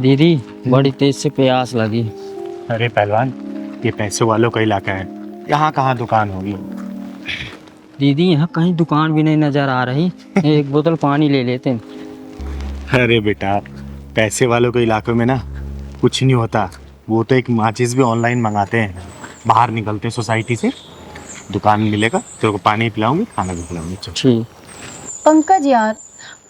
दीदी बड़ी तेज से प्यास लगी। अरे पहलवान, ये पैसे वालों का इलाका है, यहाँ कहाँ दुकान होगी। दीदी यहाँ कहीं दुकान भी नहीं नजर आ रही। एक बोतल पानी ले लेते हैं। अरे बेटा, पैसे वालों के इलाकों में ना कुछ नहीं होता। वो तो एक माचिस भी ऑनलाइन मंगाते हैं, बाहर निकलते हैं सोसाइटी से, दुकान मिलेगा, तेरे को पानी पिलाऊंगी, खाना भी खिलाऊंगी। चल। ठीक। पंकज यार,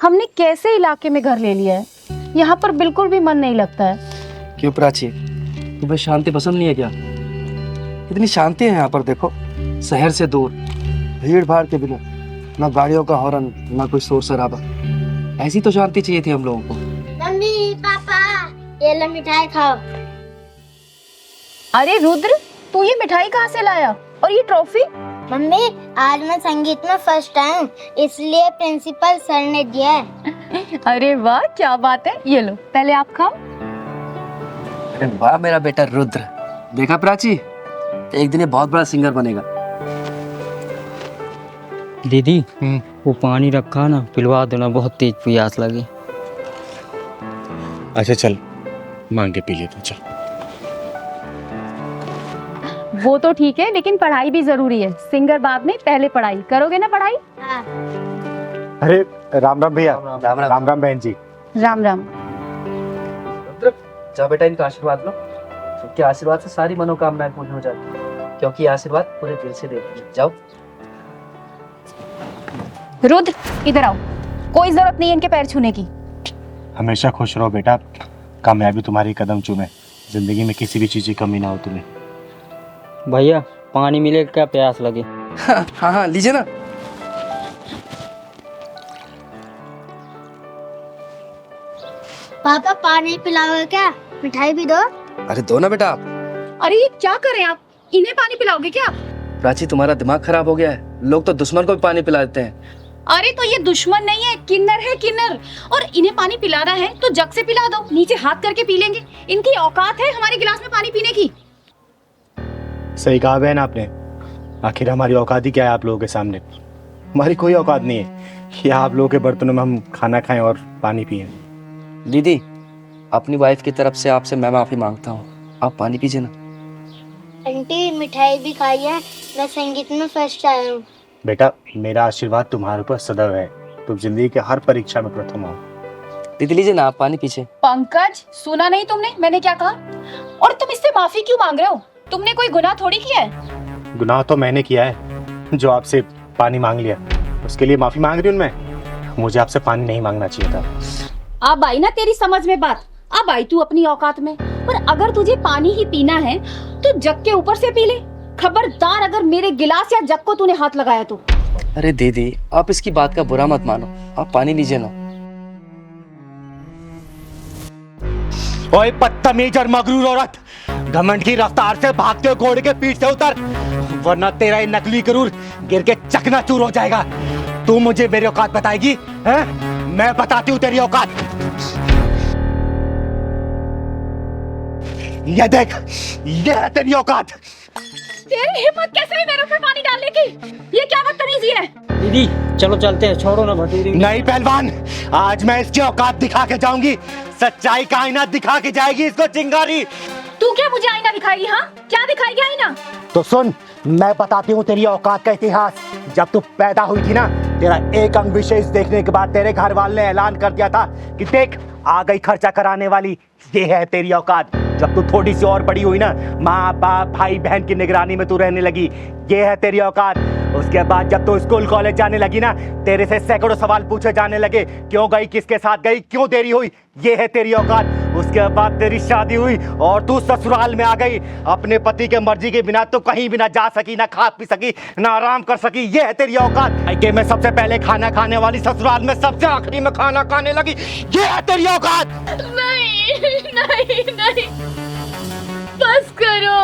हमने कैसे इलाके में घर ले लिया है? यहाँ पर बिल्कुल भी मन नहीं लगता है। क्यों प्राची, तुम्हें शांति पसंद नहीं है क्या? इतनी शांति है यहाँ पर, देखो, शहर से दूर, भीड़ भाड़ के बिना, ना गाड़ियों का हॉर्न, ना कोई शोर शराबा। ऐसी तो शांति चाहिए थी हम लोगों को। मम्मी पापा, ये लो मिठाई खाओ। अरे रुद्र, तू ये मिठाई कहाँ से लाया और ये ट्रॉफी? मम्मी, आज मैं संगीत में फर्स्ट आया, इसलिए प्रिंसिपल सर ने दिया है। अरे वाह, क्या बात है। ये लो, पहले आप खाओ। अरे वाह मेरा बेटा रुद्र, देखा प्राची, एक दिन ये बहुत बड़ा सिंगर बनेगा। दीदी वो पानी रखा ना, पिलवा दो ना, बहुत तेज प्यास लगी। अच्छा चल, मांग के पी लेते, चल। वो तो ठीक है, लेकिन पढ़ाई भी जरूरी है। सिंगर बाद में, पहले पढ़ाई करोगे ना। पढ़ाई। हाँ। अरे राम राम भैया। राम राम। राम राम बहन जी। राम राम। रुद्र, जा बेटा, इनका आशीर्वाद लो। इनके आशीर्वाद से सारी मनोकामनाएं पूर्ण हो जाती हैं, क्योंकि ये आशीर्वाद पूरे दिल से देते हैं। जाओ। रुद्र, इधर आओ। कोई जरूरत नहीं है इनके पैर छूने की। हमेशा खुश रहो बेटा, कामयाबी तुम्हारी कदम चूमे, जिंदगी में किसी भी चीज की कमी ना हो तुम्हें। भैया पानी मिलेगा क्या, प्यास लगी। हाँ हाँ, लीजिए ना। पापा पानी पिलाओगे क्या? मिठाई भी दो। अरे दो ना बेटा आप। अरे ये क्या करें आप? इन्हें पानी पिलाओगे क्या? प्राची, तुम्हारा दिमाग खराब हो गया है। लोग तो दुश्मन को भी पानी पिला देते हैं। अरे तो ये दुश्मन नहीं है, किन्नर है, किन्नर। और इन्हें पानी पिलाना है तो जग से पिला दो, नीचे हाथ करके पी लेंगे। इनकी औकात है हमारे गिलास में पानी पीने की। सही कहा बहन आपने। आखिर हमारी औकात ही क्या है आप लोगों के सामने? हमारी कोई औकात नहीं है कि आप लोगों के बर्तनों में हम खाना खाएं और पानी पिएं। दीदी, अपनी वाइफ की तरफ से आपसे मैं माफी मांगता हूँ। आप पानी पीजिए ना। आंटी मिठाई भी खाई है, मैं संगीत में फर्स्ट आया हूँ। बेटा, मेरा आशीर्वाद तुम्हारे ऊपर सदैव है, तुम जिंदगी के हर परीक्षा में प्रथम आओ। दीदी लीजिए ना, आप पानी पीछे। पंकज, सुना नहीं तुमने मैंने क्या कहा? और तुम इससे माफी क्यों मांग रहे हो? तुमने कोई गुनाह थोड़ी किया है। गुनाह तो मैंने किया है, जो आपसे पानी मांग लिया, उसके लिए माफी मांग रही हूँ मैं। मुझे आपसे पानी नहीं मांगना चाहिए था। अब आई ना तेरी समझ में बात। अब आई तू अपनी औकात में। पर अगर तुझे पानी ही पीना है तो जग के ऊपर से पी ले। खबरदार अगर मेरे गिलास या जग को तूने हाथ लगाया तो। अरे दीदी, आप इसकी बात का बुरा मत मानो, आप पानी लीजिए ना। ओए बदतमीज और मगरूर औरत, घमंड की रफ्तार से भागते हुए घोड़े के पीठ से उतर, वरना तेरा ये नकली गरूर गिर के चकनाचूर हो जाएगा। तू मुझे मेरी औकात बताएगी, हैं? मैं बताती हूँ तेरी औकात। ये देख, ये है तेरी औकात। तेरी हिम्मत कैसे हुई मेरे ऊपर पानी डालने की? ये क्या बदतमीजी है? दीदी चलो चलते हैं, छोड़ो ना भटूरी। नहीं पहलवान, आज मैं इसकी औकात दिखा के जाऊंगी। सच्चाई का आईना दिखा के जाएगी इसको चिंगारी। तू क्या मुझे आईना दिखाएगी? हाँ, क्या दिखाएगी आईना? तो सुन, मैं बताती हूँ तेरी औकात का इतिहास। जब तू पैदा हुई थी ना, तेरा एक अंग विशेष देखने के बाद तेरे घर वाले ने ऐलान कर दिया था कि देख, आ गई खर्चा कराने वाली, ये है तेरी औकात। जब तू थोड़ी सी और बड़ी हुई ना, माँ बाप भाई बहन की निगरानी में तू रहने लगी, ये है तेरी औकात। उसके बाद जब तू स्कूल कॉलेज जाने लगी ना, तेरे से सैकड़ों सवाल पूछे जाने लगे, क्यों गई, किसके साथ गई, क्यों देरी हुई, ये है तेरी औकात। उसके बाद तेरी शादी हुई और तू ससुराल में आ गई। अपने पति के मर्जी के बिना तो कहीं भी ना जा सकी, ना खा पी सकी, ना आराम कर सकी, ये है तेरी औकात। मायके में सबसे पहले खाना खाने वाली, ससुराल में सबसे आखिरी में खाना खाने लगी, ये है तेरी औकात। नहीं नहीं नहीं, बस करो,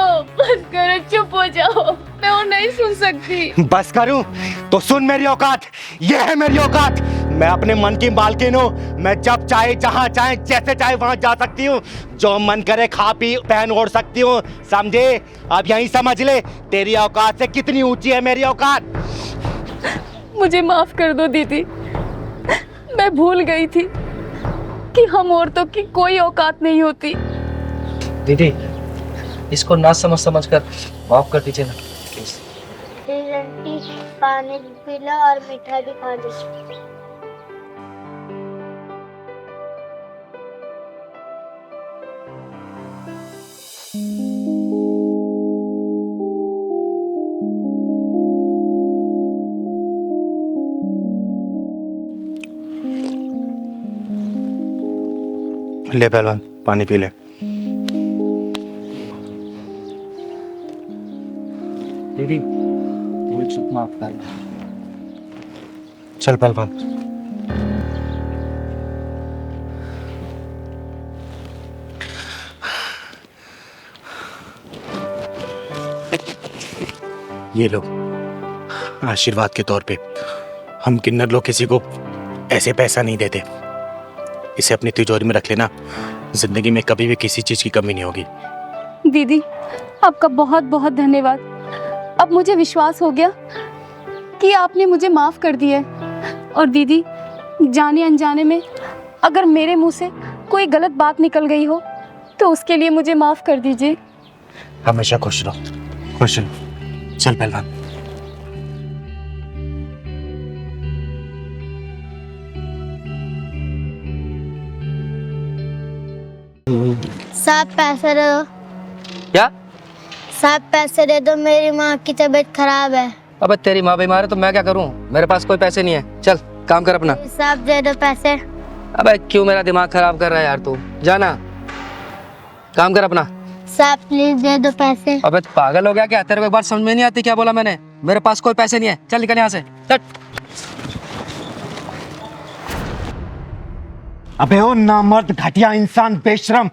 चुप हो जाओ। मैं और नहीं सुन सकती। बस करूं तो सुन मेरी औकात, ये है मेरी औकात। मैं अपने मन की मालकिन हूँ। मैं जब चाहे, जहाँ चाहे, जैसे चाहे वहां जा सकती हूँ। जो मन करे खा पी पहन ओढ़ सकती हूँ, समझे? अब यहीं समझ ले तेरी औकात से कितनी ऊंची है मेरी औकात। मुझे माफ कर दो दीदी, मैं भूल गई थी। कि हम औरतों की कोई औकात नहीं होती। दीदी, इसको ना समझ कर माफ कर दीजिए ना प्लीज। प्लीज आंटी, पानी भी पी लो और मीठा भी खा लो। ले पहलवान, पानी पी ले। दीदी, मुझे माफ कर दो। चल पहलवान। ये लो, आशीर्वाद के तौर पे। हम किन्नर लोग किसी को ऐसे पैसा नहीं देते। इसे अपनी तिजोरी में रख लेना, जिंदगी में कभी भी किसी चीज की कमी नहीं होगी। दीदी, आपका बहुत बहुत धन्यवाद। अब मुझे विश्वास हो गया कि आपने मुझे माफ कर दिया है। और दीदी, जाने अनजाने में अगर मेरे मुंह से कोई गलत बात निकल गई हो तो उसके लिए मुझे माफ कर दीजिए। हमेशा खुश रहो, खुश रहो। चल पहलवान। साहब पैसे दे दो। क्या? साहब पैसे दे दो, मेरी माँ की तबीयत खराब है। अबे तेरी माँ बीमार है तो मैं क्या करूं? मेरे पास कोई पैसे नहीं है। चल काम कर अपना। साहब दे दो पैसे। अबे क्यों मेरा दिमाग खराब कर रहा है यार तू? जाना, काम कर अपना। साहब प्लीज दे दो पैसे। अबे तू पागल हो गया क्या? तेरे को एक बार समझ में नहीं आती क्या बोला मैंने? मेरे पास कोई पैसे नहीं है। चल निकल यहाँ से, चल। अबे ओ नामर्द, घटिया इंसान, बेशरम,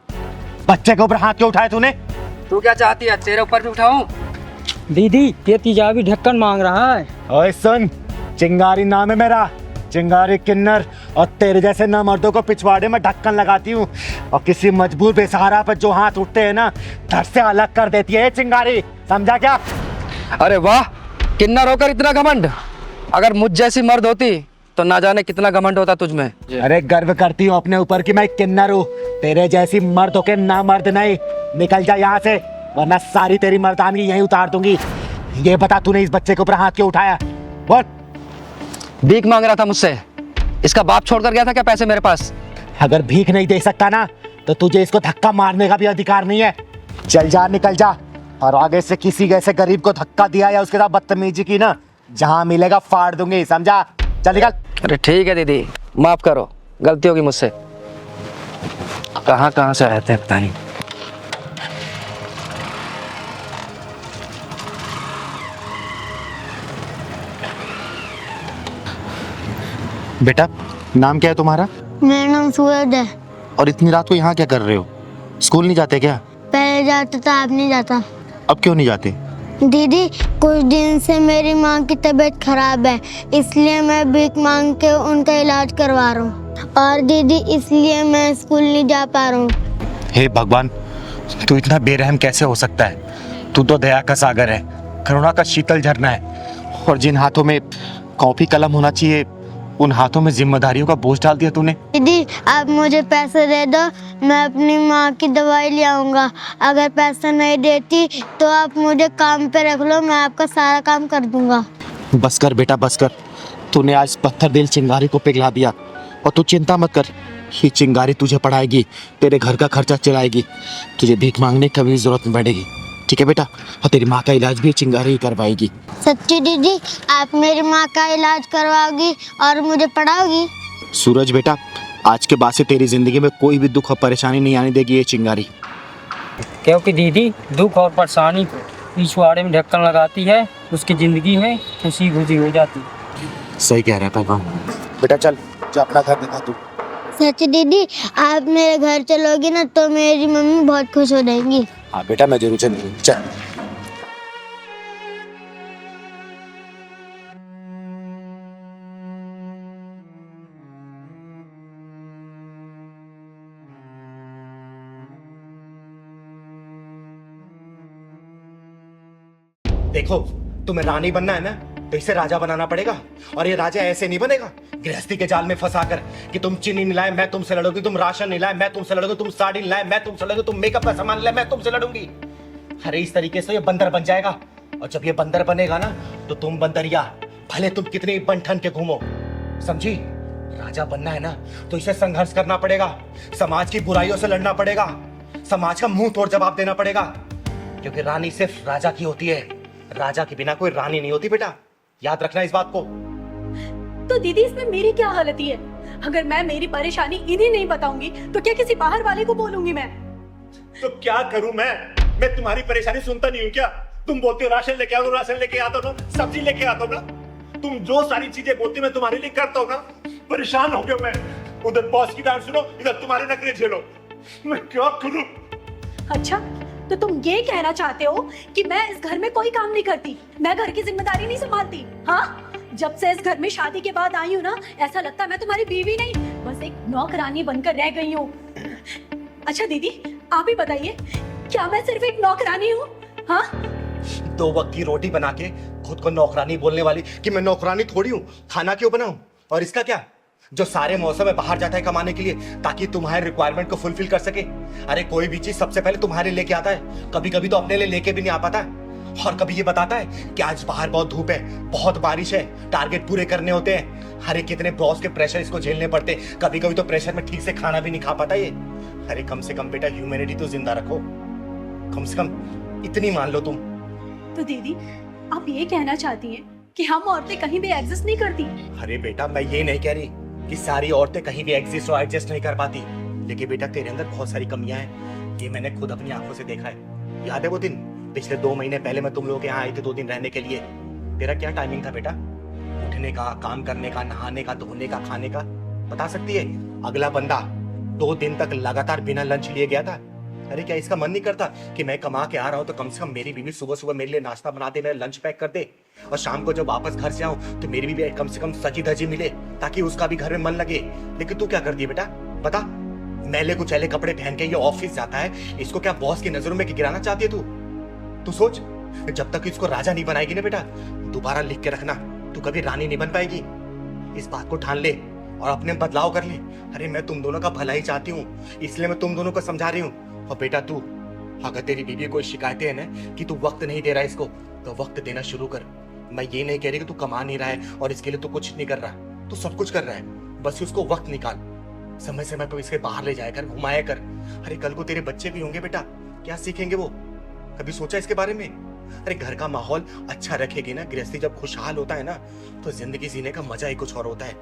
बच्चे के ऊपर हाथ क्यों उठाए तूने? तू क्या चाहती है, तेरे ऊपर भी उठाऊं? दीदी ये तेजाबी ढक्कन मांग रहा है। ओए सुन, चिंगारी नाम है मेरा, चिंगारी किन्नर। और तेरे जैसे नामर्दों को पिछवाड़े में ढक्कन लगाती हूँ, और किसी मजबूर बेसहारा पर जो हाथ उठते हैं ना, धड़ से अलग कर देती है ये चिंगारी, समझा क्या? अरे वाह, किन्नर होकर इतना घमंड। अगर मुझ जैसी मर्द होती तो ना जाने कितना घमंड होता तुझ में। अरे गर्व करती हूँ अपने ऊपर कि मैं किन्नर हूँ, तेरे जैसी मर्द होके ना मर्द नहीं। निकल जा यहाँ से, वरना सारी तेरी मर्दानगी यहीं उतार दूंगी। ये बता, तूने इस बच्चे के ऊपर हाथ क्यों उठाया? बोल। भीख मांग रहा था मुझसे। इसका बाप छोड़कर गया था क्या पैसे मेरे पास? अगर भीख नहीं दे सकता ना, तो तुझे इसको धक्का मारने का भी अधिकार नहीं है। चल जा, निकल जा, और आगे से किसी ऐसे गरीब को धक्का दिया या उसके साथ बदतमीजी की ना, जहाँ मिलेगा फाड़ दूंगी, समझा? चल निकल। अरे ठीक है दीदी, माफ करो, गलती होगी मुझसे। कहाँ कहाँ से आए थे पता नहीं। बेटा, नाम क्या है तुम्हारा? मेरा नाम सूरज है। और इतनी रात को यहाँ क्या कर रहे हो? स्कूल नहीं जाते क्या? पहले जाता था, अब नहीं जाता। अब क्यों नहीं जाते? दीदी, कुछ दिन से मेरी माँ की तबीयत खराब है, इसलिए मैं भीख मांग के उनका इलाज करवा रहा हूँ। और दीदी, इसलिए मैं स्कूल नहीं जा पा रहा हूँ। हे भगवान, तू इतना बेरहम कैसे हो सकता है? तू तो दया का सागर है, करुणा का शीतल झरना है। और जिन हाथों में कॉपी कलम होना चाहिए, उन हाथों में जिम्मेदारियों का बोझ डाल दिया तूने। दीदी, आप मुझे पैसे दे दो, मैं अपनी माँ की दवाई ले आऊँगा। अगर पैसा नहीं देती तो आप मुझे काम पे रख लो, मैं आपका सारा काम कर दूंगा। बस कर बेटा, बस कर। तूने आज पत्थर दिल चिंगारी को पिघला दिया। और तू चिंता मत कर, ये चिंगारी तुझे पढ़ाएगी, तेरे घर का खर्चा चलाएगी, तुझे भीख मांगने की कभी जरूरत नहीं पड़ेगी। ठीक है बेटा? और तेरी माँ का इलाज भी चिंगारी ही करवाएगी। सच्ची दीदी, आप मेरी माँ का इलाज करवाओगी और मुझे पढ़ाओगी? सूरज बेटा, आज के बाद से तेरी जिंदगी में कोई भी दुख और परेशानी नहीं आने देगी ये चिंगारी। क्योंकि दीदी दुख और परेशानी को पिछवाड़े में ढक्कन लगाती है, उसकी जिंदगी में खुशी खुशी हो जाती है। सही कह रहा है भगवान। बेटा चल, जा अपना घर दिखा तू। सच्ची दीदी, आप मेरे घर चलोगी ना तो मेरी मम्मी बहुत खुश हो जाएंगी। हाँ बेटा, मैं जरूर चलूंगी, चल। देखो, तुम्हें रानी बनना है ना, तो इसे राजा बनाना पड़ेगा। और ये राजा ऐसे नहीं बनेगा गृहस्थी के जाल में फंसा कर कि तुम चीनी नहीं लाए मैं तुमसे लड़ूंगी, तुम राशन नहीं लाए मैं तुमसे लड़ूंगी, तुम साड़ी नहीं लाए मैं तुमसे लड़ूंगी, तुम मेकअप का सामान लाए मैं तुमसे लड़ूंगी। अरे इस तरीके से ये बंदर बन जाएगा। और जब ये बंदर बनेगा ना तो तुम बंदरिया भले तुम कितनी बन-ठन के घूमो, समझी? राजा बनना है ना तो इसे संघर्ष करना पड़ेगा, समाज की बुराइयों से लड़ना पड़ेगा, समाज का मुंह तोड़ जवाब देना पड़ेगा। क्योंकि रानी सिर्फ राजा की होती है, राजा के बिना कोई रानी नहीं होती बेटा, याद रखना इस बात को। तो दीदी इसमें मेरी क्या हालती है? अगर मैं मेरी परेशानी इन्हें नहीं बताऊंगी तो क्या किसी बाहर वाले को बोलूंगी मैं? तो क्या करूं मैं तुम्हारी परेशानी सुनता नहीं हूं क्या? तुम बोलते हो राशन लेके आओ, राशन लेके आता हूं ना, सब्जी लेके आता हूं ना, तुम जो सारी चीजें बोलती मैं तुम्हारे लिए करता हूं ना। परेशान हो गया मैं, उधर बॉस की डांट सुनो, इधर तुम्हारे नखरे झेलो, मैं क्या करूं? अच्छा, तो तुम ये कहना चाहते हो कि मैं इस घर में कोई काम नहीं करती, मैं घर की जिम्मेदारी नहीं संभालती? हाँ, जब से इस घर में शादी के बाद आई हूँ ना, ऐसा लगता है मैं तुम्हारी बीवी नहीं, बस एक नौकरानी बनकर रह गई हूँ। अच्छा दीदी, आप ही बताइए, क्या मैं सिर्फ एक नौकरानी हूँ? हाँ, 2 वक्त की रोटी बना के खुद को नौकरानी बोलने वाली कि मैं नौकरानी थोड़ी हूँ, खाना क्यों बनाऊं? और इसका क्या, जो सारे मौसम में बाहर जाता है कमाने के लिए ताकि तुम्हारे रिक्वायरमेंट को फुलफिल कर सके। अरे कोई भी चीज सबसे पहले तुम्हारे लेके आता है, कभी कभी तो अपने लिए लेके भी नहीं आ पाता है। और कभी ये बताता है कि आज बाहर बहुत धूप है, बहुत बारिश है, टारगेट पूरे करने होते हैं। अरे कितने बॉस के प्रेशर इसको झेलने पड़ते, कभी कभी तो प्रेशर में ठीक से खाना भी नहीं खा पाता ये। अरे कम से कम बेटा ह्यूमैनिटी तो जिंदा रखो, कम से कम इतनी मान लो तुम। तो दीदी आप ये कहना चाहती हैं कि हम औरतें कहीं भी एग्जिस्ट नहीं करती? अरे बेटा मैं ये नहीं कह रही कि सारी औरतें कहीं भी एग्जिस्ट और एडजस्ट नहीं कर पाती, लेकिन बेटा तेरे अंदर बहुत सारी कमियां हैं, ये मैंने खुद अपनी आंखों से देखा है। याद है वो दिन पिछले 2 महीने पहले मैं तुम लोगों के यहाँ आई थी 2 दिन रहने के लिए? तेरा क्या टाइमिंग था बेटा, उठने का, काम करने का, नहाने का, धोने का, खाने का? बता सकती है? अगला बंदा 2 दिन तक लगातार बिना लंच लिए गया था। अरे क्या इसका मन नहीं करता कि मैं कमा के आ रहा हूं तो कम से कम मेरी बीवी सुबह सुबह मेरे लिए नाश्ता बना दे, मेरा लंच पैक कर दे, और शाम को जब वापस घर से आऊं तो मेरी बीवी कम से कम सजी धजी मिले ताकि उसका भी घर में मन लगे। लेकिन तू क्या करती है बेटा, बता? मैले कुचैले कपड़े पहन के ये ऑफिस जाता है, इसको क्या बॉस की नजरों में गिराना चाहती है तू? तू सोच, जब तक इसको राजा नहीं बनाएगी ना बेटा, दोबारा लिख के रखना, तू कभी रानी नहीं बन पाएगी। इस बात को ठान ले और अपने बदलाव कर ले। अरे मैं तुम दोनों का भला ही चाहती हूँ, इसलिए मैं तुम दोनों को समझा रही हूँ। और बेटा तू, अगर तेरी बीवी कोई शिकायतें है ना कि तू वक्त नहीं दे रहा है इसको, तो वक्त देना शुरू कर। मैं ये नहीं कह रही कि तू कमा नहीं रहा है और इसके लिए तू कुछ नहीं कर रहा, तू सब कुछ कर रहा है, बस उसको वक्त निकाल, समय समय पर इसके बाहर ले जाया कर, घुमाया कर। अरे कल को तेरे बच्चे भी होंगे बेटा, क्या सीखेंगे वो? कभी सोचा इसके बारे में? अरे घर का माहौल अच्छा रखेगी ना, गृहस्थी जब खुशहाल होता है ना तो जिंदगी जीने का मजा ही कुछ और होता है,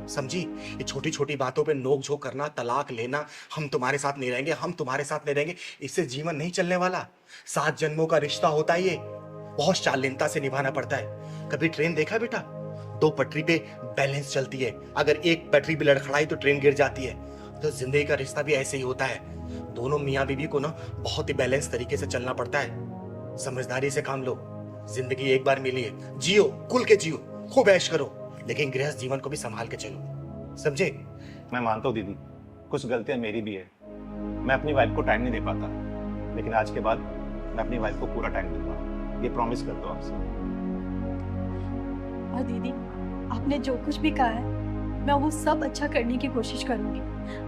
समझी? ये छोटी छोटी बातों पे नोक झोंक करना, तलाक लेना, हम तुम्हारे साथ नहीं रहेंगे, हम तुम्हारे साथ नहीं रहेंगे, इससे जीवन नहीं चलने वाला। 7 जन्मों का रिश्ता होता है ये, बहुत शालीनता से निभाना पड़ता है। कभी ट्रेन देखा बेटा? 2 पटरी पे बैलेंस चलती है, अगर एक पटरी भी लड़खड़ाई तो ट्रेन गिर जाती है। तो जिंदगी का रिश्ता भी ऐसे ही होता है, दोनों मियाँ बीवी को ना बहुत ही बैलेंस तरीके से चलना पड़ता है। समझदारी से काम लो, जिंदगी एक बार मिली है, जियो, खुल के जियो, खूब ऐश करो, लेकिन गृहस्थ जीवन को भी संभाल के चलो, समझे? मैं मानता हूँ दीदी, कुछ गलतियां मेरी भी है, मैं अपनी वाइफ को टाइम नहीं दे पाता, लेकिन आज के बाद मैं अपनी वाइफ को पूरा टाइम दूंगा, ये प्रॉमिस करता हूँ आपसे। और दीदी आपने जो कुछ भी कहा है मैं वो सब अच्छा करने की कोशिश करूंगी,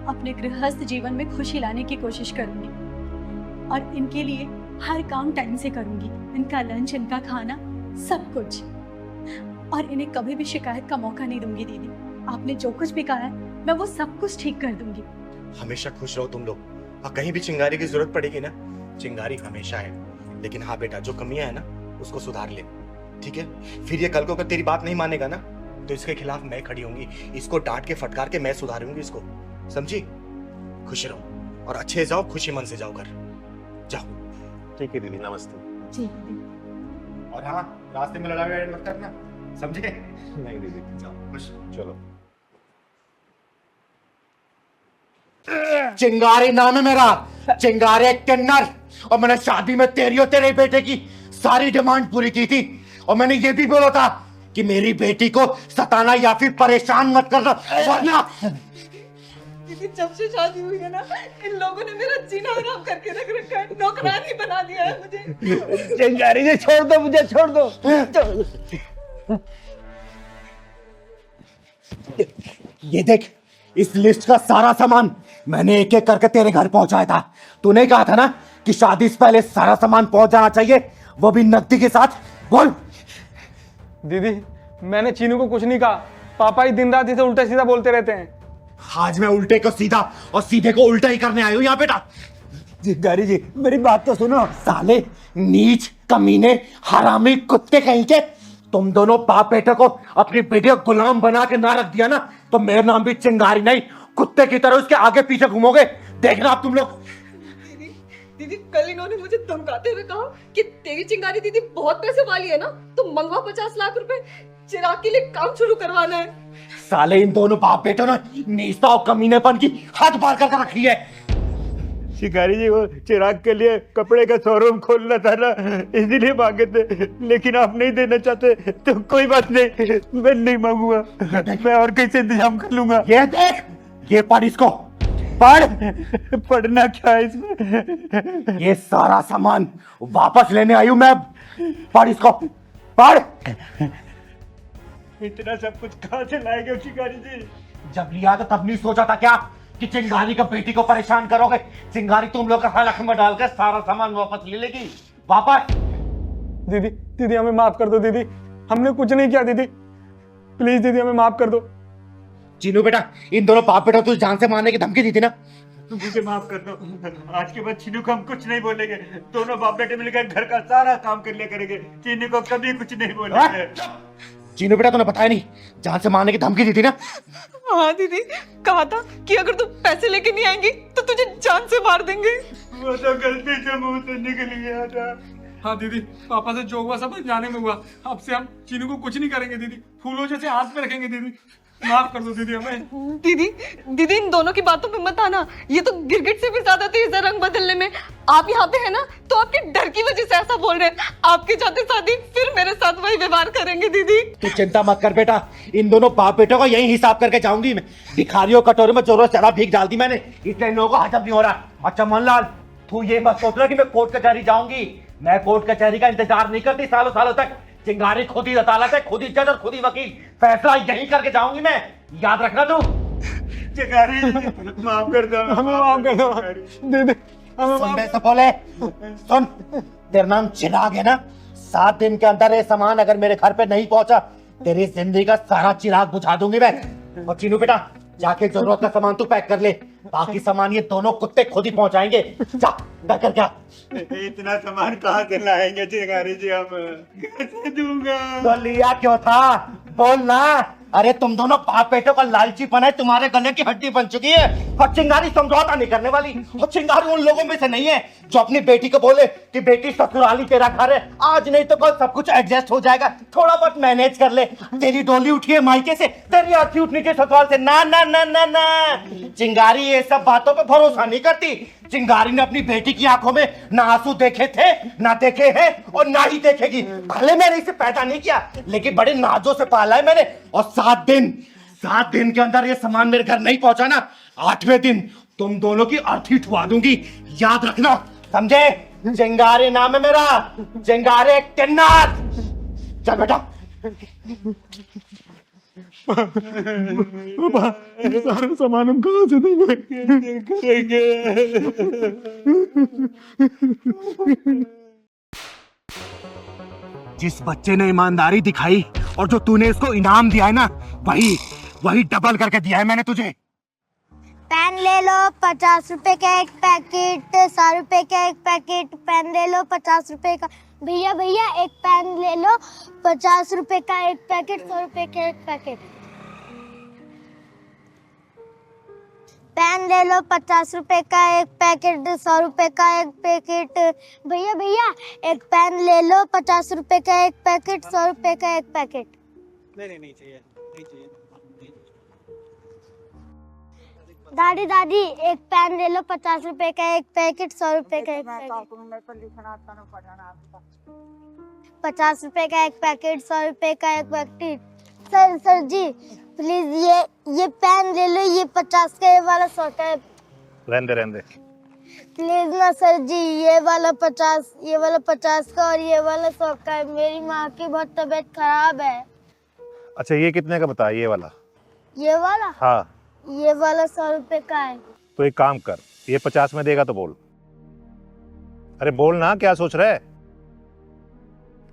अपने गृहस्थ जीवन में खुशी लाने की कोशिश करूंगी, और इनके लिए हर काम टाइम से करूंगी, इनका लंच, इनका खाना, सब कुछ, और इन्हें कभी भी शिकायत का मौका नहीं दूंगी। दीदी आपने जो कुछ भी कहा है मैं वो सब कुछ ठीक कर दूंगी। हमेशा खुश रहो तुम लोग, और कहीं भी चिंगारी की जरूरत पड़ेगी ना, चिंगारी हमेशा है, लेकिन हाँ बेटा जो कमियां है ना उसको सुधार ले, ठीक है? फिर ये कल को अगर तेरी बात नहीं मानेगा ना तो इसके खिलाफ मैं खड़ी होंगी, इसको डांट के फटकार के मैं सुधारूंगी इसको, समझी? खुश रहो और अच्छे जाओ, खुशी मन से जाओ घर, जाओ। ठीक है दीदी, नमस्ते। जी दीदी। और हाँ, रास्ते में लड़ाई मत करना, समझे? नहीं दीदी, जाओ खुश। चलो। चिंगारी नाम है मेरा, चिंगारे किन्नर, और मैंने शादी में तेरी और तेरे बेटे की सारी डिमांड पूरी की थी, और मैंने ये भी बोला था कि मेरी बेटी को सताना या फिर परेशान मत करना, वरना दीदी जब से शादी हुई है ना, इन लोगों ने मेरा जीना हराम करके रख रखा है, नौकरानी बना दिया है मुझे। चिंगारी से छोड़ दो, मुझे छोड़ दो। ये देख, इस लिस्ट का सारा सामान मैंने एक एक करके तेरे घर पहुंचाया था। तूने कहा था ना कि शादी से पहले सारा सामान पहुंच जाना चाहिए, वो भी नकदी के साथ। बोल। दीदी मैंने चीनू को कुछ नहीं कहा, पापा ही दिन रात इसे उल्टा सीधा बोलते रहते हैं। आज मैं उल्टे को सीधा और सीधे को उल्टा ही करने आया हूं यहाँ बेटा। जिगारी जी मेरी बात तो सुनो। साले नीच कमीने हरामी कुत्ते कहीं के, तुम दोनों बाप बेटे को अपनी बेटी को गुलाम बना के ना रख दिया ना तो मेरा नाम भी चिंगारी नहीं, कुत्ते की तरह उसके आगे पीछे घूमोगे। देखना आप तुम लोग। दीदी कल इन्होंने मुझे धमकाते हुए कहा कि तेरी चिंगारी दीदी बहुत पैसे वाली है ना, तो मंगवा 50 लाख रुपए, चिराग के लिए काम शुरू करवाना है। साले इन दोनों बाप बेटों ने नीचता और कमीनेपन की हद पार कर रखी है। शिकारी जी वो चिराग के लिए कपड़े का शोरूम खोलना था ना, इसीलिए मांगे थे, लेकिन आप नहीं देना चाहते तो कोई बात नहीं, मैं नहीं मांगूंगा, मैं और कैसे इंतजाम कर लूंगा। ये देख, ये पढ़ इसको, पढ़। पढ़ना क्या है इसमें? ये सारा सामान वापस लेने आई हूं मैं। पढ़ इसको, पढ़। इतना सब कुछ कहाँ से लाएंगे शिकारी जी? जब लिया तो तब नहीं सोचा था क्या कि चिंगारी का बेटी को परेशान करोगे? चिंगारी तुम लोग का हलक में डालकर सारा सामान वापस ले लेगी। वापस। दीदी दीदी हमें माफ कर दो दीदी, हमने कुछ नहीं किया दीदी, प्लीज दीदी हमें माफ कर दो। चीनू बेटा, इन दोनों बाप बेटा तुझे जान से मारने की धमकी दी थी ना? मुझे माफ कर दो, आज के बाद चीनू को हम कुछ नहीं बोलेंगे, दोनों बाप बेटे मिलकर घर का सारा काम कर लिया करेंगे, चीनू को कभी कुछ नहीं बोलेंगे। चीनू बेटा तूने बताया नहीं, जान से मारने की धमकी दी थी ना? हाँ दीदी, कहा था कि अगर तू पैसे लेके नहीं आएंगी तो तुझे जान से मार देंगे। वो तो गलती से मुंह से निकल गया था। हाँ दीदी, पापा से जो हुआ सब जाने में हुआ, अब से हम चीनू को कुछ नहीं करेंगे दीदी, फूलों जैसे हाथ में रखेंगे दीदी, माफ कर दो दीदी हमें। दीदी दीदी इन दोनों की बातों पे मत आना, ये तो गिरगिट से भी ज्यादा तेज है रंग बदलने में। आप यहाँ पे है ना तो आपके डर की वजह से ऐसा बोल रहे हैं, आपके जाते शादी फिर मेरे साथ वही व्यवहार करेंगे। दीदी तू चिंता मत कर बेटा, इन दोनों बाप बेटों का यही हिसाब करके जाऊंगी मैं। भिखारियों कटोरे में चोरों शराब भीग डाल दी मैंने, इसलिए इन लोगों को हजम नहीं हो रहा। अच्छा मनलाल, तू ये मत सोच रहा कि मैं कोर्ट कचहरी जाऊंगी, मैं कोर्ट कचहरी का इंतजार नहीं करती सालों सालों तक। चिंगारी खुद ही अदालत है, खुद ही जज और खुद ही वकील, फैसला यही करके जाऊंगी मैं, याद रखना तू। चिंगारी माफ कर दो, हमें माफ कर दो दीदी, हमें सुन माफ। बे सपोले, सुन, तेरा नाम चिराग है ना? 7 दिन के अंदर ये सामान अगर मेरे घर पे नहीं पहुंचा, तेरी जिंदगी का सारा चिराग बुझा दूंगी मैं। और चीनू बेटा, जाके जरूरत का सामान तू पैक कर ले, बाकी सामान ये दोनों कुत्ते खुद ही पहुंचाएंगे। जा कर क्या? इतना सामान कहाँ से लाएंगे चिंगारी जी, हम कैसे दूंगा? तो लिया क्यों था? बोल ना। अरे तुम दोनों बाप बेटों का लालचीपन है, तुम्हारे गले की हड्डी बन चुकी है। और चिंगारी समझौता नहीं करने वाली, और चिंगारी उन लोगों में से नहीं है जो अपनी बेटी को बोले कि बेटी ससुराली तेरा घर है, आज नहीं तो कल सब कुछ एडजस्ट हो जाएगा, थोड़ा बहुत मैनेज कर ले। तेरी डोली उठी है मायके से, तेरी अर्थी उठनी चाहिए ससुराल से। ना ना ना ना ना, चिंगारी ये सब बातों पे भरोसा नहीं करती। चिंगारी ने अपनी बेटी की आंखों में ना आंसू देखे थे, ना देखे हैं, और ना ही देखेगी। भले मैंने इसे पैदा नहीं किया, लेकिन बड़े नाजों से पाला है मैंने। और 7 दिन के अंदर ये सामान मेरे घर नहीं पहुंचा ना, 8वें दिन तुम दोनों की अर्थी उठवा दूंगी, याद रखना, समझे? चिंगारी नाम है मेरा, चिंगारे किन्नर। चल बेटा। सारा सामान हम कहाँ से देंगे? जिस बच्चे ने ईमानदारी दिखाई और जो तूने इसको इनाम दिया है ना, वही डबल करके दिया है मैंने तुझे। पेन ले लो 50 रुपए का एक पैकेट, 100 रुपए का एक पैकेट। पेन ले लो 50 रुपए का। भैया भैया एक पेन ले लो 50 रुपए का एक पैकेट, 100 रुपए का एक पैकेट। पेन ले लो 50 रुपए का एक पैकेट, 100 रुपए का एक पैकेट। भैया भैया एक पेन ले लो 50 रुपए का एक पैकेट, 100 रुपए का एक पैकेट। नहीं चाहिए, नहीं चाहिए। दादी दादी एक पेन ले लो 50 रुपए का एक पैकेट, 100 रुपए का एक पैकेट। 50 रुपए का एक पैकेट, 100 रुपए का एक पैकेट। सर जी प्लीज ये पेन ले लो, ये 50 का, ये वाला 100 का। रहने प्लीज ना सर जी, ये वाला 50 का और ये वाला 100 का है। मेरी माँ की बहुत तबीयत खराब है। अच्छा ये कितने का बता, ये वाला? ये वाला? हाँ। ये वाला 100 रुपए का है। तो एक काम कर, ये 50 में देगा तो बोल। अरे बोल ना, क्या सोच रहा है?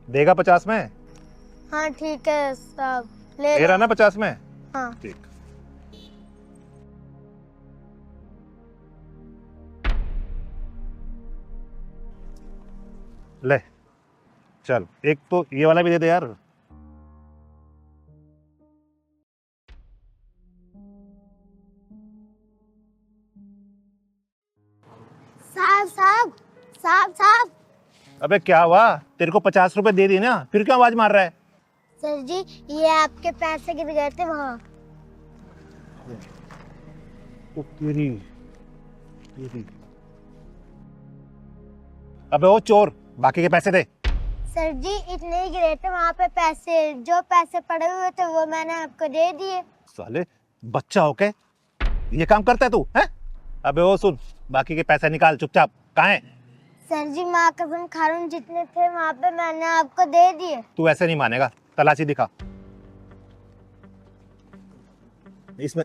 देगा 50 में? हाँ ठीक है साहब, ले दे रहा ना 50 में? हाँ ठीक। ले चल, एक तो ये वाला भी दे दे यार। साहब साहब साहब साहब। अबे क्या हुआ? तेरे को 50 रुपए दे दी ना, फिर क्यों आवाज मार रहा है? सर जी ये आपके पैसे गिर गए थे वहाँ। ओ तेरी। अबे ओ चोर, बाकी के पैसे दे। सर जी इतने ही गिरे थे वहाँ पे पैसे, जो पैसे पड़े हुए थे वो मैंने आपको दे दिए। साले बच्चा हो के ये काम करता है तू, हैं? अबे ओ सुन, बाकी के पैसे निकाल चुपचाप। कहाँ है? सर जी माँ कसम खा रहा हूँ, जितने थे वहाँ पे मैंने आपको दे दिए। तू ऐसे नहीं मानेगा, तलाशी दिखा। इसमें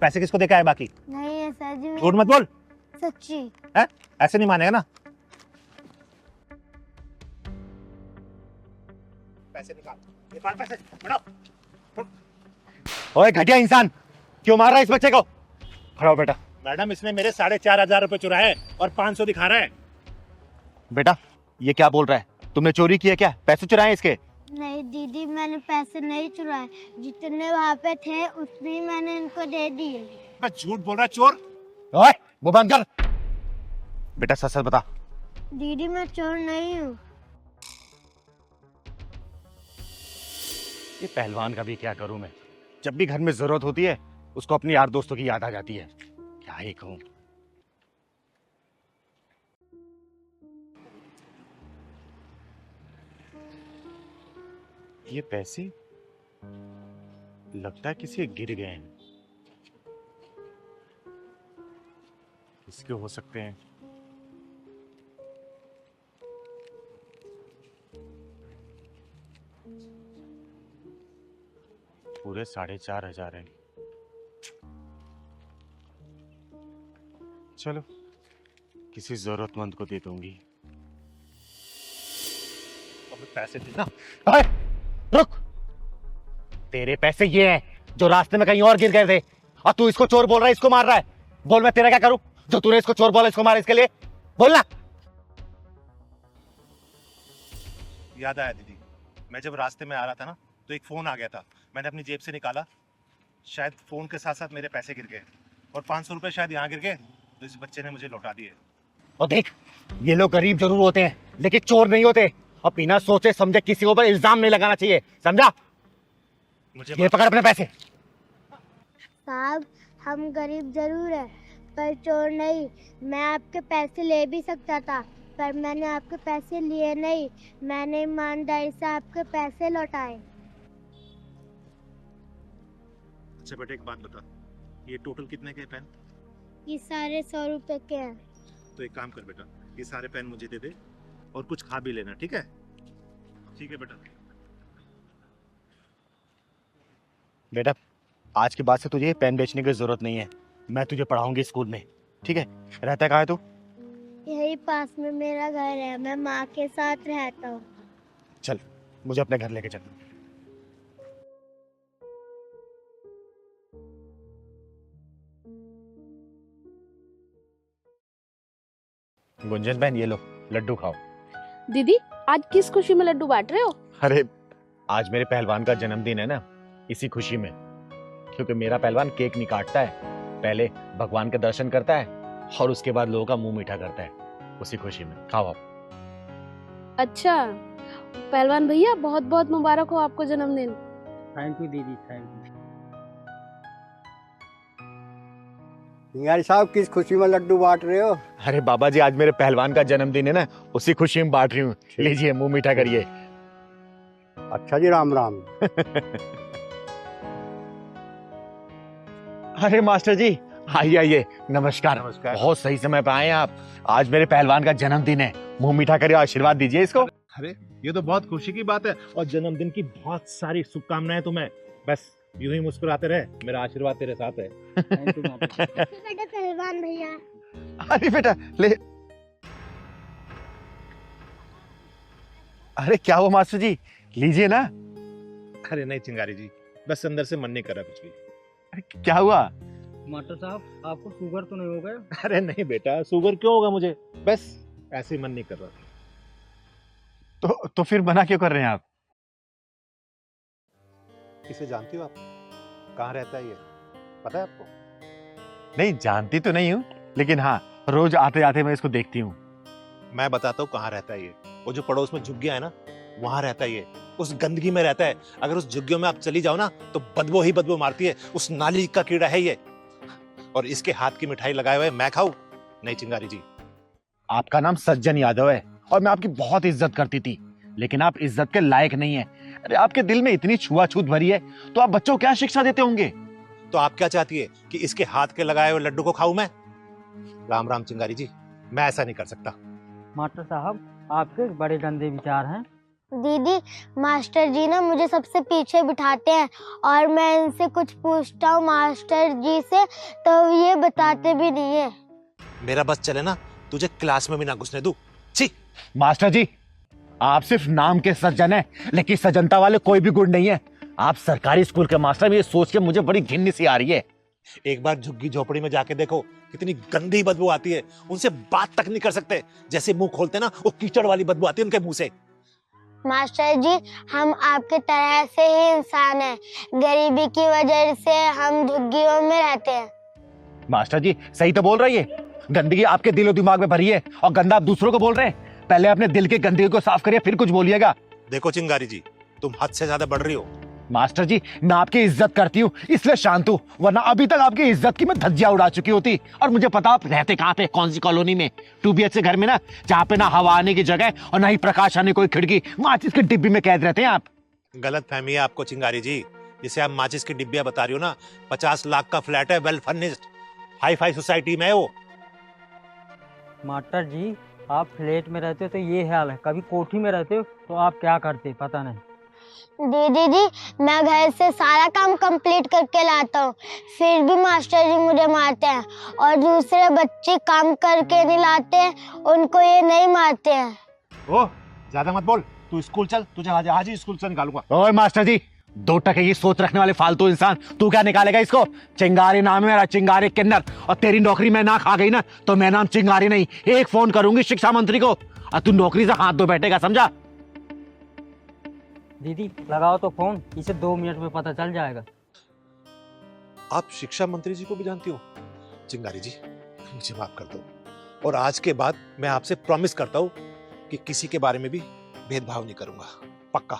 पैसे किसको देखा है बाकी? नहीं है सर जी। झूठ मत बोल। सच्ची है? ऐसे नहीं मानेगा ना। पैसे निकाल पैसे, बढ़ाओ। ओए घटिया इंसान, क्यों मार रहा है इस बच्चे को? खड़ा हो बेटा। मैडम इसने मेरे 4,500 रुपए चुराए और 500 दिखा रहा है। बेटा ये क्या बोल रहा है? तुमने चोरी किया क्या? पैसे चुराए इसके? नहीं दीदी, मैंने पैसे नहीं चुराए, जितने वहाँ पे थे उतने ही मैंने इनको दे दिए। झूठ बोल रहा है चोर। ओए वो बंद कर। बेटा सच सच बता। दीदी मैं चोर नहीं हूँ। ये पहलवान का भी क्या करूं मैं, जब भी घर में जरूरत होती है उसको अपने यार दोस्तों की याद आ जाती है। क्या ही कहूं। ये पैसे लगता है किसी के गिर गए हैं। किसके हो सकते हैं? पूरे 4,500 हैं। चलो किसी जरूरतमंद को दे दूंगी। अब पैसे देना। अरे रुक, तेरे पैसे ये हैं जो रास्ते में कहीं और गिर गए थे और तू इसको चोर बोल रहा है, इसको मार रहा है। बोल मैं तेरा क्या करूं जो तूने इसको चोर बोला, इसको मारा इसके लिए? बोलना। याद आया दीदी, मैं जब रास्ते में आ रहा था ना तो एक फोन आ गया था, मैंने अपनी जेब से निकाला, शायद फोन के साथ साथ मेरे पैसे गिर गए और 500 रुपए शायद यहाँ गिर गए, तो इस बच्चे ने मुझे लौटा दिए। और देख ये लोग गरीब जरूर होते हैं लेकिन चोर नहीं होते, और बिना सोचे समझे किसी के ऊपर इल्जाम नहीं लगाना चाहिए, समझा? मुझे ये पकड़ अपने पैसे। साहब हम गरीब जरूर है पर चोर नहीं। मैं आपके पैसे ले भी सकता था पर मैंने आपके पैसे लिए नहीं, मैंने ईमानदारी से आपके पैसे लौटाए। अच्छा बेटा एक बात बता, ये टोटल कितने के पेन? ये सारे 100 रुपए के हैं। तो एक काम कर बेटा, ये सारे पेन मुझे दे दे और कुछ खा भी लेना, ठीक है? ठीक है बेटा। बेटा आज के बाद से तुझे पेन बेचने की जरूरत नहीं है, मैं तुझे पढ़ाऊंगी स्कूल में, ठीक है? रहता कहाँ है तू? यही पास में मेरा घर है, मैं माँ के साथ रहता हूँ। चल मुझे अपने घर लेके चल। गुंजन बहन ये लो लड्डू खाओ। दीदी आज किस खुशी में लड्डू बांट रहे हो? अरे आज मेरे पहलवान का जन्मदिन है ना, इसी खुशी में। क्योंकि मेरा पहलवान केक नहीं काटता है, पहले भगवान के दर्शन करता है और उसके बाद लोगों का मुंह मीठा करता है, उसी खुशी में। खाओ आप। अच्छा पहलवान भैया बहुत बहुत मुबारक हो आपको जन्मदिन। थैंक यू दीदी, थैंक यू। सिंगारी साहब किस खुशी में लड्डू बांट रहे हो? अरे बाबा जी आज मेरे पहलवान का जन्मदिन है ना, उसी खुशी में बांट रही हूँ। लीजिए मुंह मीठा करिए। अच्छा जी राम राम। अरे मास्टर जी आइए आइए, नमस्कार। नमस्कार। बहुत सही समय पे आए हैं आप। आज मेरे पहलवान का जन्मदिन है, मुंह मीठा करिए, आशीर्वाद दीजिए इसको। अरे ये तो बहुत खुशी की बात है और जन्मदिन की बहुत सारी शुभकामनाएं तुम्हें। बस यूं ही मुस्कुराते रहे, मेरा आशीर्वाद तेरे साथ है। बेटा पहलवान भैया। अरे बेटा ले। अरे क्या हुआ मास्टर जी, लीजिए ना। अरे नहीं चिंगारी जी, बस अंदर से मन नहीं कर रहा कुछ भी। अरे क्या हुआ? मास्टर साहब आपको शुगर तो नहीं हो गया? अरे नहीं बेटा, शुगर क्यों होगा मुझे, बस ऐसे ही मन नहीं कर रहा। तो फिर मना क्यों कर रहे हैं आप? इसे जानती हो आप? कहाँ रहता है ये, पता है आपको? नहीं जानती तो नहीं हूँ, लेकिन हाँ रोज आते आते मैं इसको देखती हूँ। मैं बताता हूँ कहाँ रहता है ये। वो जो पड़ोस में झुग्गियां है ना, वहां रहता है ये। उस गंदगी में रहता है। अगर उस झुग्गियों में आप चली जाओ ना तो बदबू ही बदबू मारती है। उस नाली का कीड़ा है ये। और इसके हाथ की मिठाई लगाए हुए मैं खाऊं? नहीं चिंगारी जी। आपका नाम सज्जन यादव है और मैं आपकी बहुत इज्जत करती थी, लेकिन आप इज्जत के लायक नहीं है। अरे आपके दिल में इतनी छुआछूत भरी है तो आप बच्चों को क्या शिक्षा देते होंगे? तो आप क्या चाहती है कि इसके हाथ के लगाए हुए लड्डू को खाऊं मैं? राम राम चिंगारी जी, मैं ऐसा नहीं कर सकता। मास्टर साहब आपके बड़े गंदे विचार हैं। दीदी मास्टर जी ना मुझे सबसे पीछे बिठाते हैं और मैं इनसे कुछ पूछता हूँ मास्टर जी से तो ये बताते भी नहीं है। मेरा बस चले ना, तुझे क्लास में भी ना घुसने दूं। छी! मास्टर जी आप सिर्फ नाम के सज्जन हैं, लेकिन सज्जनता वाले कोई भी गुण नहीं है। आप सरकारी स्कूल के मास्टर, ये सोच के मुझे बड़ी घिन सी आ रही है। एक बार झुग्गी झोपड़ी में जाके देखो, कितनी गंदी बदबू आती है। उनसे बात तक नहीं कर सकते। जैसे मुंह खोलते ना, वो कीचड़ वाली बदबू आती है उनके मुंह से। मास्टर जी हम आपके तरह से ही इंसान हैं। गरीबी की वजह से हम झुग्गियों में रहते हैं। मास्टर जी सही तो बोल रही है, गंदगी आपके दिलो दिमाग में भरी है और गंदा आप दूसरों को बोल रहे हैं। पहले अपने दिल की गंदगी को साफ करिए, फिर कुछ बोलिएगा। देखो चिंगारी जी, तुम हद से ज्यादा बढ़ रही हो। मास्टर जी मैं आपकी इज्जत करती हूँ इसलिए शांत हूँ, वरना अभी तक आपकी इज्जत की मैं धज्जियां उड़ा चुकी होती। और मुझे पता आप रहते कहाँ पे, कौन सी कॉलोनी में? 2 BHK घर में ना, जहाँ पे ना हवा आने की जगह और ना ही प्रकाश आने कोई खिड़की, माचिस की डिब्बी में कैद रहते हैं आप। गलत फहमी है आपको चिंगारी जी। जिसे आप माचिस की डिब्बियां बता रही हो ना, 50 लाख का फ्लैट है, well furnished, hi fi society में है वो। मास्टर जी आप फ्लैट में रहते हो तो ये हाल है, कभी कोठी में रहते हो तो आप क्या करते पता नहीं। दीदी जी मैं घर से सारा काम कंप्लीट करके लाता हूँ, फिर भी मास्टर जी मुझे मारते हैं। और दूसरे बच्चे काम करके नहीं लाते, उनको ये नहीं मारते हैं। ओ ज्यादा मत बोल, तू स्कूल चल, तुझे आज ही स्कूल से निकालूंगा। ओए मास्टर जी, 2 टके की सोच रखने वाले फालतू इंसान, तू क्या निकालेगा इसको? चिंगारी नाम है मेरा, चिंगारी किन्नर। और तेरी नौकरी में ना खा गई ना तो मैं नाम चिंगारी नहीं, एक फोन करूंगी शिक्षा मंत्री को और तू नौकरी से हाथ धो बैठेगा, समझा? दीदी लगाओ तो फोन, इसे 2 मिनट में पता चल जाएगा। आप शिक्षा मंत्री जी को भी जानती हो? चिंगारी जी मुझे माफ कर दो, और आज के बाद मैं आपसे प्रॉमिस करता हूँ कि किसी के बारे में भी भेदभाव नहीं करूंगा, पक्का।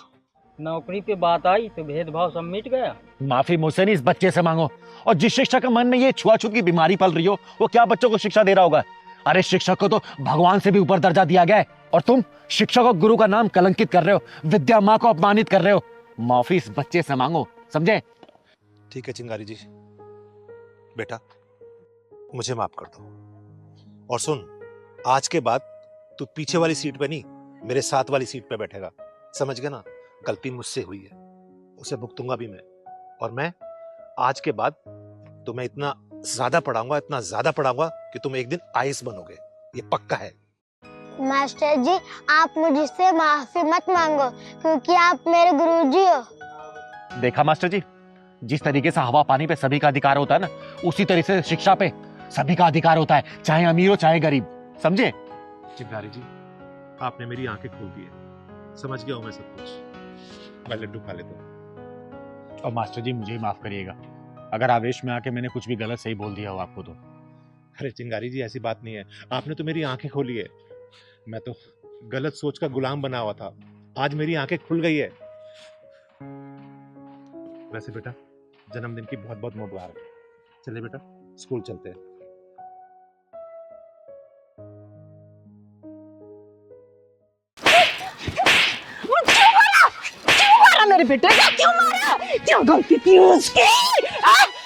नौकरी पे बात आई तो भेदभाव सब मिट गया। माफी मुझसे नहीं, इस बच्चे से मांगो। और जिस शिक्षक के मन में ये छुआछूत की बीमारी पल रही हो, वो क्या बच्चों को शिक्षा दे रहा होगा? अरे शिक्षक को तो भगवान से भी ऊपर दर्जा दिया गया है, और तुम शिक्षक और गुरु का नाम कलंकित कर रहे हो, विद्या माँ को अपमानित कर रहे हो। माफी इस बच्चे से मांगो, समझे? ठीक है चिंगारी जी, बेटा मुझे माफ कर दो। और सुन, आज के बाद तू पीछे वाली सीट पे नहीं, मेरे साथ वाली सीट पे बैठेगा, समझ गया ना? गलती मुझसे हुई है, उसे भुगतूंगा भी मैं। और मैं आज के बाद तुम्हें इतना ज्यादा पढ़ाऊंगा, इतना ज्यादा पढ़ाऊंगा कि तुम एक दिन आईएएस बनोगे, ये पक्का है। मास्टर जी आप मुझसे माफी मत मांगो क्योंकि आप मेरे गुरुजी हो। देखा मास्टर जी, जिस तरीके से हवा पानी पे सभी का अधिकार होता है ना, उसी तरीके से शिक्षा पे सभी का अधिकार होता है, चाहे अमीर हो चाहे गरीब, समझे? चिंगारी जी आपने मेरी आंखें खोल दी है, समझ गया हूं मैं सब कुछ। मैं लड्डू खा लेता हूँ। और मास्टर जी मुझे ही माफ करिएगा अगर आवेश में आके मैंने कुछ भी गलत सही बोल दिया हो आपको तो। अरे चिंगारी जी ऐसी बात नहीं है, आपने तो मेरी आंखें खोली है। मैं तो गलत सोच का गुलाम बना हुआ था, आज मेरी आंखें खुल गई है। वैसे बेटा जन्मदिन की बहुत बहुत मुबारक। चले बेटा स्कूल चलते हैं। मेरे बेटे का क्यों मारा? क्यों गलती की उसकी?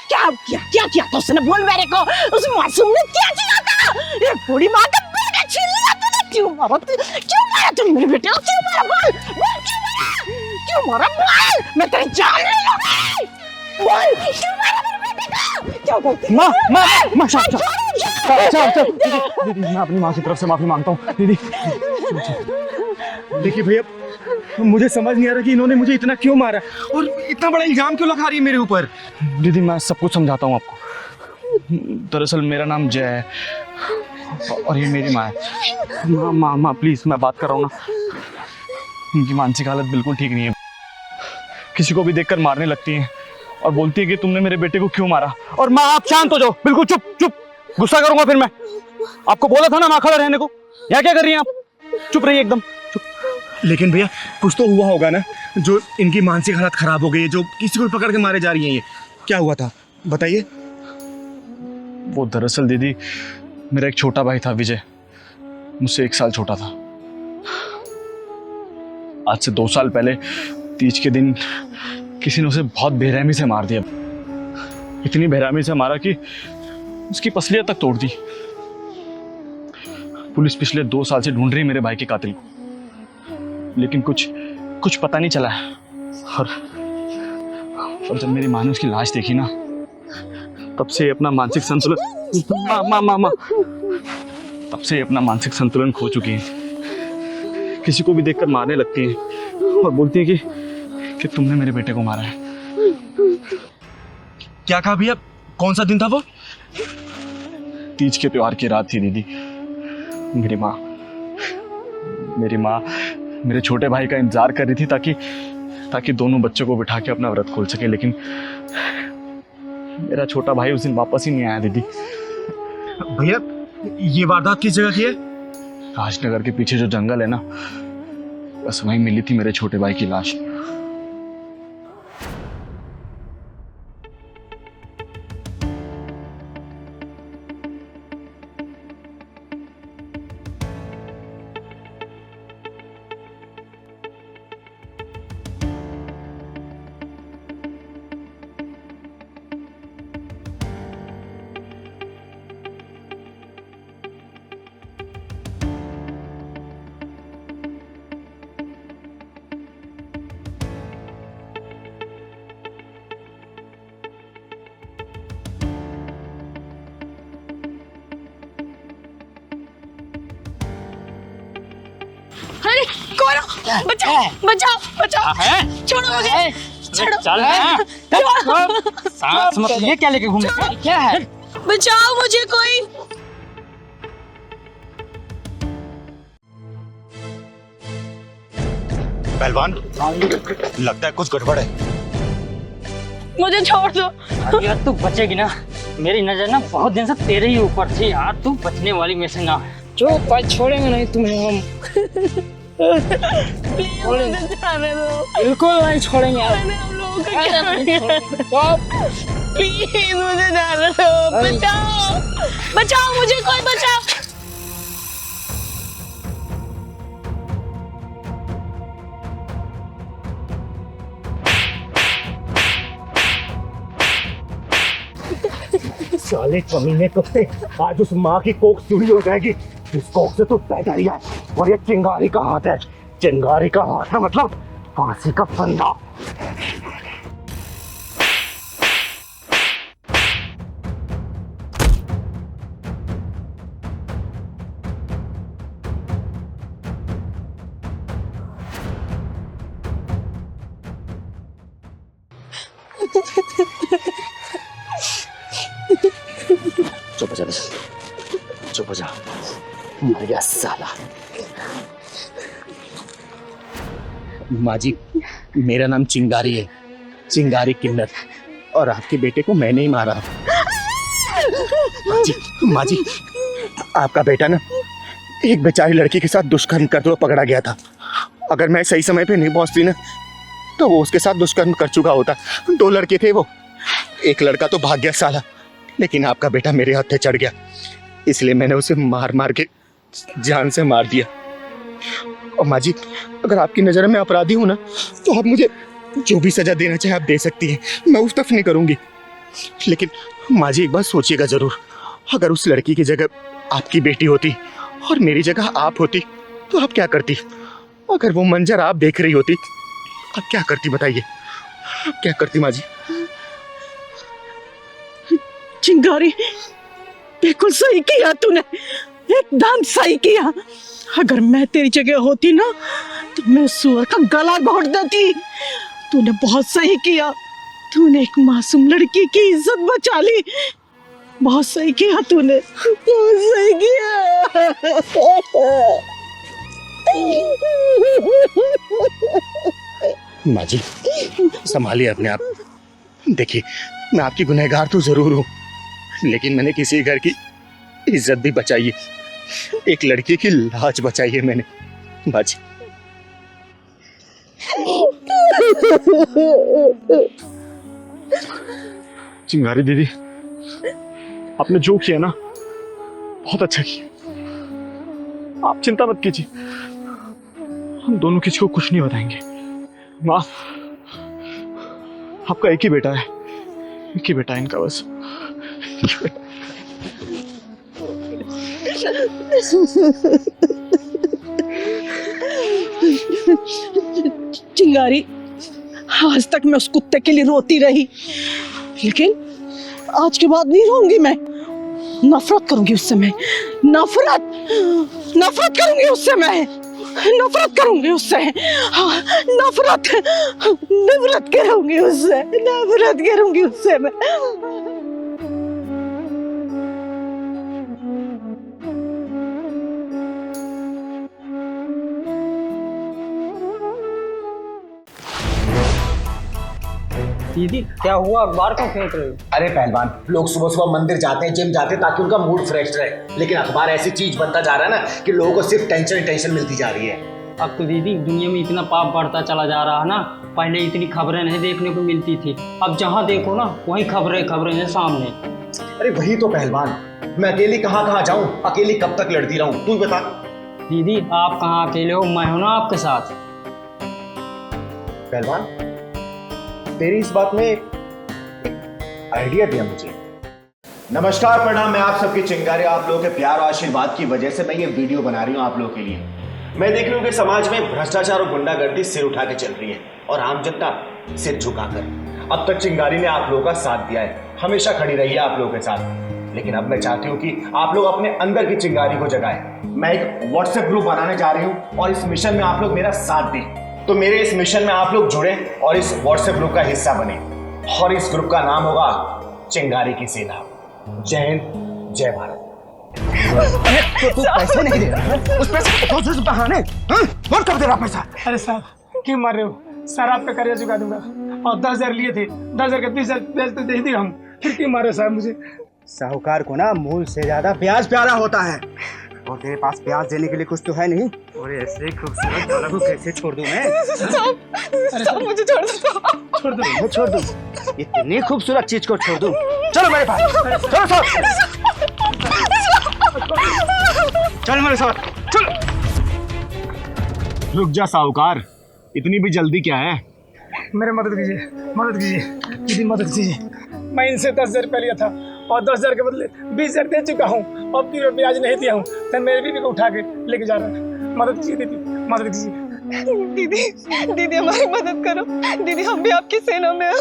क्या किया? क्या किया तो उसने? बोल मेरे को, उस मासूम ने क्या किया था? एक बूढ़ी माँ का बेटा छीन लिया तूने, क्यों बाबा क्यों मारा तुम मेरे बेटे को? क्यों मारा? बोल बोल क्यों मारा? क्यों मारा? बोल, मैं तेरी जान ले लूंगी। बोल क्यों मारा मेरे बेटे को? क्या बोलती? माँ शांत दीदी, मैं अपनी माँ की तरफ से माफी मांगता हूँ। दीदी देखिए भैया, मुझे समझ नहीं आ रहा कि इन्होंने मुझे इतना क्यों मारा और इतना बड़ा इल्जाम क्यों लगा रही है मेरे ऊपर। दीदी मैं सब कुछ समझाता हूँ आपको। दरअसल मेरा नाम जय है और ये मेरी माँ है। माँ प्लीज, मैं बात कर रहा हूँ ना। इनकी मानसिक हालत बिल्कुल ठीक नहीं है। किसी को भी देखकर मारने लगती है और बोलती है कि तुमने मेरे बेटे को क्यों मारा। और माँ आप शांत हो जाओ, बिल्कुल चुप चुप, गुस्सा करूंगा फिर मैं। आपको बोला था ना माँ खड़ा रहने को, यहाँ क्या कर रही हैं आप? चुप रहिए एकदम चुप। लेकिन भैया कुछ तो हुआ होगा ना, जो इनकी मानसिक हालत खराब हो गई है, जो किसी को पकड़ के मारे जा रही हैं। ये क्या हुआ था बताइए। वो दरअसल दीदी मेरा एक छोटा भाई था विजय, मुझसे 1 साल छोटा था। आज से 2 साल पहले तीज के दिन किसी ने उसे बहुत बेरहमी से मार दिया। इतनी बेरहमी से मारा कि उसकी पसलियां तक तोड़ दी। पुलिस पिछले 2 साल से ढूंढ रही है मेरे भाई के कातिल को, लेकिन कुछ पता नहीं चला है। और जब मेरी माँ ने उसकी लाश देखी ना, तब से अपना मानसिक संतुलन माँ तब से अपना मानसिक संतुलन खो चुकी है। किसी को भी देखकर मारने लगती है और बोलती है कि तुमने मेरे बेटे को मारा है। क्या कहा भैया, कौन सा दिन था वो? तीज के त्योहार की रात थी दीदी। मेरी माँ मेरे छोटे भाई का इंतजार कर रही थी ताकि दोनों बच्चों को बिठा के अपना व्रत खोल सके, लेकिन मेरा छोटा भाई उस दिन वापस ही नहीं आया दीदी। भैया ये वारदात किस जगह की है? राजनगर के पीछे जो जंगल है ना, बस वहीं मिली थी मेरे छोटे भाई की लाश। अरे कौन? बचाओ बचाओ बचाओ, छोड़ो मुझे, छोड़ो। चल सांस मत, ये क्या लेके घूम रही है? क्या है? बचाओ मुझे कोई। पहलवान लगता है कुछ गड़बड़ है। मुझे छोड़ दो। यार तू बचेगी ना, मेरी नजर ना बहुत दिन से तेरे ही ऊपर थी यार, तू बचने वाली में से ना है। जो भाई छोड़ेंगे नहीं तुम्हें हम। बिल्कुल नहीं छोड़ेंगे यार। प्लीज मुझे जाने दो, बचाओ बचाओ मुझे, कोई बचाओ। साले कमीने कुत्ते, आज उस माँ की कोख चूड़ी हो जाएगी। इस कोख से तो पैदा ही है और ये चिंगारी का हाथ है। चिंगारी का हाथ है मतलब फांसी का फंदा। चुप हो जा, मर गया साला। माँ जी मेरा नाम चिंगारी है, चिंगारी किन्नर, और आपके बेटे को मैंने ही मारा। माँ जी आपका बेटा ना एक बेचारी लड़की के साथ दुष्कर्म करते हुए पकड़ा गया था। अगर मैं सही समय पे नहीं पहुंचती ना तो वो उसके साथ दुष्कर्म कर चुका होता। 2 लड़के थे वो, एक लड़का तो भाग गया साला, लेकिन आपका बेटा मेरे हाथ पे चढ़ गया, इसलिए मैंने उसे मार मार के जान से मार दिया। और माँ जी अगर आपकी नज़र में अपराधी हूँ ना तो आप मुझे जो भी सजा देना चाहे आप दे सकती हैं, मैं उस तरफ नहीं करूँगी। लेकिन माँ जी एक बात सोचिएगा ज़रूर, अगर उस लड़की की जगह आपकी बेटी होती और मेरी जगह आप होती तो आप क्या करती? अगर वो मंजर आप देख रही होती, आप क्या करती बताइए? आप क्या करती माँ जी? चिंगारी, बिल्कुल सही किया तूने, एकदम सही किया। अगर मैं तेरी जगह होती ना तो मैं उस सुअर का गला घोट देती। तूने बहुत सही किया, तूने एक मासूम लड़की की इज्जत बचा ली। बहुत सही किया तूने, बहुत सही किया। माँ जी संभालिए अपने आप। देखिए मैं आपकी गुनहगार तो जरूर हूँ, लेकिन मैंने किसी घर की इज्जत भी बचाई है, एक लड़की की लाज बचाई है मैंने माँ जी। चिंगारी दीदी, आपने जो किया ना बहुत अच्छा किया। आप चिंता मत कीजिए, हम दोनों किसी को कुछ नहीं बताएंगे। माँ, आपका एक ही बेटा है, एक ही बेटा है इनका बस। चिंगारी, आज तक मैं उस कुत्ते के लिए रोती रही, लेकिन आज के बाद नहीं रोऊंगी मैं। नफरत करूंगी उससे मैं, नफरत करूंगी उससे मैं, नफरत करूंगी उससे। हाँ, नफरत करूंगी उससे, नफरत करूंगी उससे मैं। दीदी क्या हुआ, अखबार क्यों फेंक रहे हो? अरे पहलवान, लोग सुबह सुबह मंदिर जाते हैं, जिम जाते हैं ताकि उनका मूड फ्रेश रहे, लेकिन अखबार ऐसी चीज बनता जा रहा है ना कि लोगों को सिर्फ टेंशन ही टेंशन मिलती जा रही है। अब तो दीदी दुनिया में इतना पाप बढ़ता चला जा रहा है ना, पहले इतनी खबरें नहीं देखने को मिलती थी, अब जहाँ देखो ना वही खबरें हैं सामने। अरे वही तो पहलवान, मैं अकेली कहाँ जाऊँ, अकेली कब तक लड़ती रहूँ, तू बता। दीदी आप कहाँ अकेले हो, मैं हूं ना आपके साथ। पहलवान, तेरी इस बात में आइडिया दिया मुझे। नमस्कार, प्रणाम, मैं आप सबकी चिंगारी, आप लोगों के प्यार और आशीर्वाद की वजह से मैं ये वीडियो बना रही हूँ आप लोगों के लिए। मैं देख रही हूँ कि समाज में भ्रष्टाचार और गुंडागर्दी सिर उठा के चल रही है और आम जनता सिर झुकाकर। अब तक चिंगारी ने आप लोगों का साथ दिया है, हमेशा खड़ी रही है आप लोगों के साथ, लेकिन अब मैं चाहती हूँ कि आप लोग अपने अंदर की चिंगारी को जगाएं। मैं एक व्हाट्सएप ग्रुप बनाने जा रही हूँ और इस मिशन में आप लोग मेरा साथ दें। तो मेरे इस मिशन में आप लोग जुड़े और इस व्हाट्सएप ग्रुप का हिस्सा बने, और इस ग्रुप का नाम होगा चिंगारी की सेना। जय हिंद, जय भारत। तो तू पैसे नहीं दे रहा, उस पैसे को तो बहाने कौन कर दे रहा पैसा? अरे साहब क्यों मार रहे हो? सर आपका कर्जा चुका दूंगा, और 10,000 लिए थे, 10,000 का 20,000 तो दे दिया हम, फिर क्यों मारे साहब मुझे? साहूकार को ना मूल से ज्यादा ब्याज प्यारा होता है, और तेरे पास ब्याज देने के लिए कुछ तो है नहीं। और ऐसे खूबसूरत वाला को कैसे छोड़ दूं मैं? साहब मुझे छोड़ दो, मैं छोड़ दूं? इतनी खूबसूरत चीज को छोड़ दूं? चलो मेरे पास, चलो साथ, चल मेरे साथ, चल। रुक जा साहूकार, इतनी भी जल्दी क्या है? मेरे मदद कीजिए, मदद कीजिए दीदी, मदद कीजिए। मैं इनसे 10,000 रुपया लिया था और 10,000 के बदले 20,000 दे चुका हूँ, अब की ब्याज नहीं दिया हूँ, तो मेरे बीवी को उठा के लेके जा रहा है। मदद कीजिए दीदी, मदद कीजिए। दीदी हमारी मदद करो, दीदी हम भी आपकी सेना में हैं।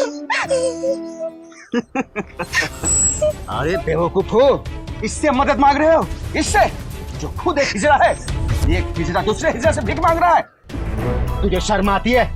अरे बेवकूफ हो, इससे मदद मांग रहे हो? इससे जो खुद एक हिजड़ा है, एक हिजड़ा दूसरे हिजड़ा से भीख मांग रहा है। तुझे शर्म आती है?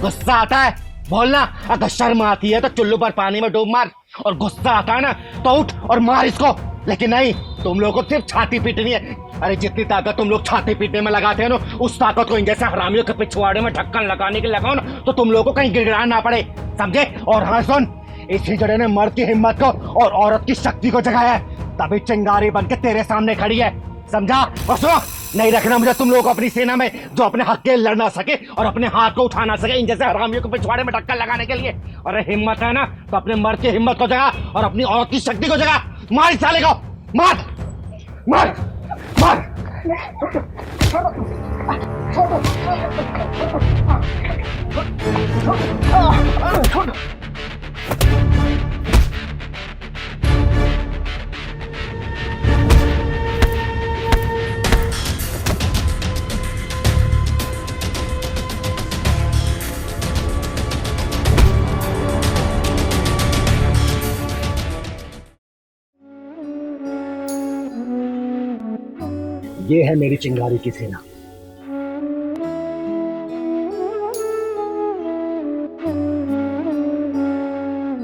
गुस्सा आता है? बोलना। अगर शर्म आती है तो चुल्लू पर पानी में डूब मार, और गुस्सा आता है ना तो उठ और मार इसको। लेकिन नहीं, तुम लोगों को सिर्फ छाती पीटनी है। अरे जितनी ताकत तुम लोग छाती पीटने में लगाते हैं ना, उस ताकत को इन जैसे हरामियों के पिछवाड़े में ढक्कन लगाने के लगाओ ना, तो तुम लोगों को कहीं गिड़गिड़ाना ना पड़े, समझे? और हाँ सुन, इस हिजड़े ने मर्द की हिम्मत को और औरत की शक्ति को जगाया है, तभी चिंगारी बन के तेरे सामने खड़ी है, समझा? और सुनो, नहीं रखना मुझे तुम लोगों को अपनी सेना में जो अपने हक के लड़ ना सके और अपने हाथ को उठा ना सके इन जैसे हरामियों को पिछवाड़े में ढक्कन लगाने के लिए। और हिम्मत है ना तो अपने मर्द की हिम्मत को जगा और अपनी औरत की शक्ति को जगा। मार इस साले को, मार मार मार। ये है मेरी चिंगारी की सेना।